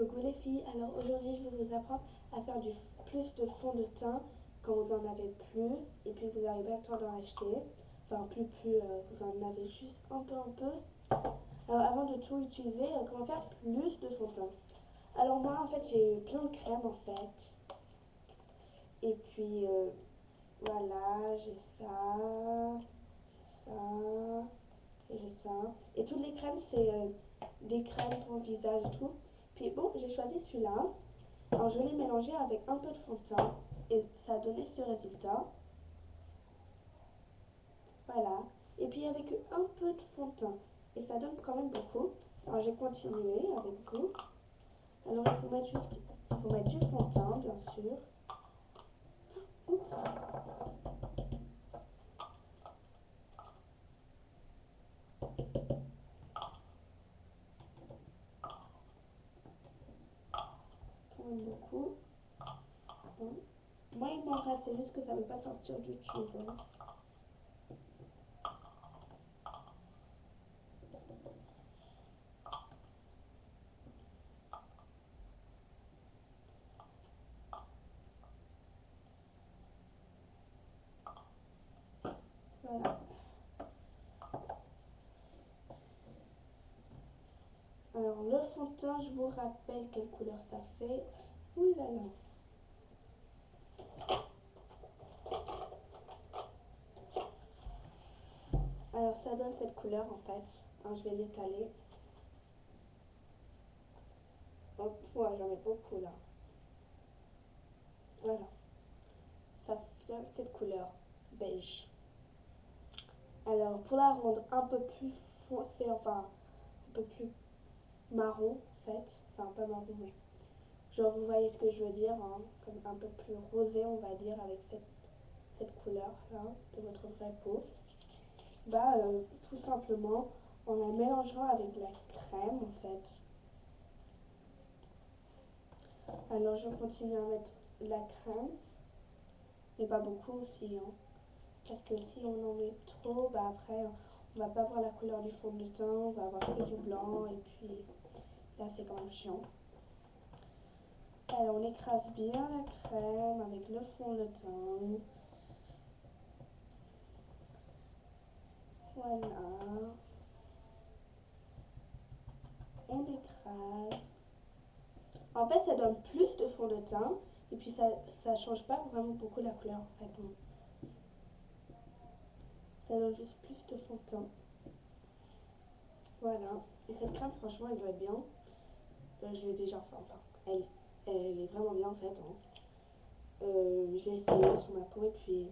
Coucou les filles, alors aujourd'hui je vais vous apprendre à faire plus de fond de teint quand vous en avez plus et puis vous n'avez pas le temps d'en acheter. Enfin vous en avez juste un peu. Alors avant de tout utiliser, comment faire plus de fond de teint. Alors moi en fait j'ai eu plein de crèmes en fait. Et puis voilà, j'ai ça et j'ai ça. Et toutes les crèmes c'est des crèmes pour le visage et tout. Puis bon, j'ai choisi celui-là. Alors je l'ai mélangé avec un peu de fond de teint et ça a donné ce résultat. Voilà. Et puis avec un peu de fond de teint. Et ça donne quand même beaucoup. Alors j'ai continué avec vous. Alors il faut mettre du fond de teint bien sûr. Oups. Quand même beaucoup. Bon. Moi il m'en reste, c'est juste que ça ne veut pas sortir du tube. Hein. Voilà. Alors le fond de teint, je vous rappelle quelle couleur ça fait. Ouh là là. Alors ça donne cette couleur en fait. Alors, je vais l'étaler. Hop, ouais, j'en ai beaucoup là. Voilà. Ça donne cette couleur beige. Alors pour la rendre un peu plus foncée, enfin un peu plus marron en fait. Enfin pas marron mais. Genre vous voyez ce que je veux dire, hein, comme un peu plus rosé on va dire avec cette couleur là de votre vraie peau. Bah tout simplement en la mélangeant avec de la crème en fait. Alors je continue à mettre de la crème, mais pas beaucoup aussi, hein, parce que si on en met trop, bah après on va pas voir la couleur du fond de teint, on va avoir que du blanc et puis là c'est quand même chiant. Alors on écrase bien la crème avec le fond de teint. Voilà. On écrase. En fait, ça donne plus de fond de teint. Et puis, ça change pas vraiment beaucoup la couleur. En fait. Ça donne juste plus de fond de teint. Voilà. Et cette crème, franchement, elle doit être bien. Je l'ai déjà fait. Enfin, elle est vraiment bien en fait. Hein. Je l'ai essayé sur ma peau et puis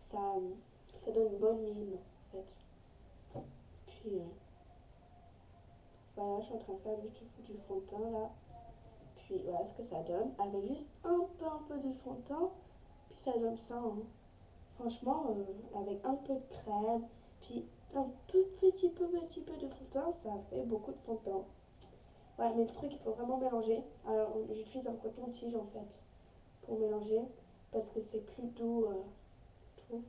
ça donne une bonne mine en fait. Puis voilà, je suis en train de faire du fond de teint là. Puis voilà ce que ça donne. Avec juste un peu de fond de teint. Puis ça donne ça. Hein. Franchement, avec un peu de crème. Puis un petit peu de fond de teint, ça fait beaucoup de fond de teint. Ouais, mais le truc, il faut vraiment mélanger. Alors, j'utilise un coton-tige en fait pour mélanger parce que c'est plus doux tout.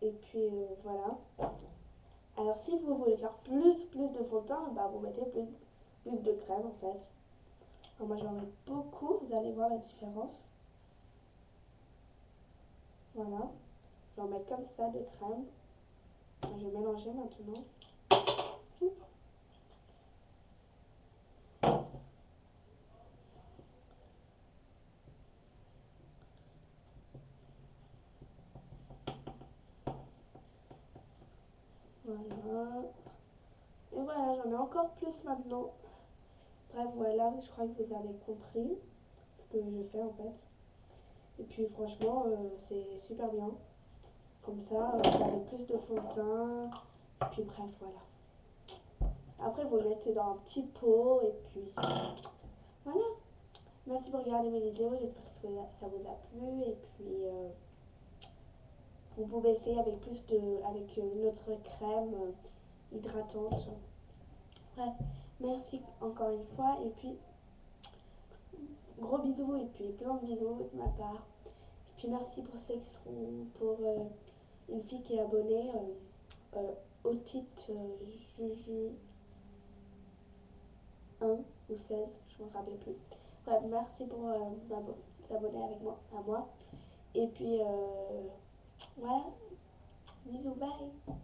Et puis voilà. Alors, si vous voulez faire plus de fond de teint, bah, vous mettez plus de crème en fait. Alors, moi, j'en mets beaucoup, vous allez voir la différence. Voilà. Je vais en mettre comme ça de crème. Je vais mélanger maintenant. Oups. Voilà. Et voilà, j'en ai encore plus maintenant. Bref, voilà, je crois que vous avez compris ce que je fais en fait. Et puis franchement, c'est super bien. Comme ça, vous avez plus de fond de teint. Et puis bref, voilà. Après, vous le mettez dans un petit pot. Et puis voilà. Merci pour regarder mes vidéos. J'espère que ça vous a plu. Et puis vous pouvez essayer avec notre crème hydratante. Ouais. Merci encore une fois. Et puis gros bisous. Et puis plein de bisous de ma part. Et puis merci pour ceux qui seront pour une fille qui est abonnée. Otite Juju 1 ou 16, je ne me rappelle plus. Ouais, merci pour s'abonner avec moi, à moi. Et puis, voilà, bisous, bye.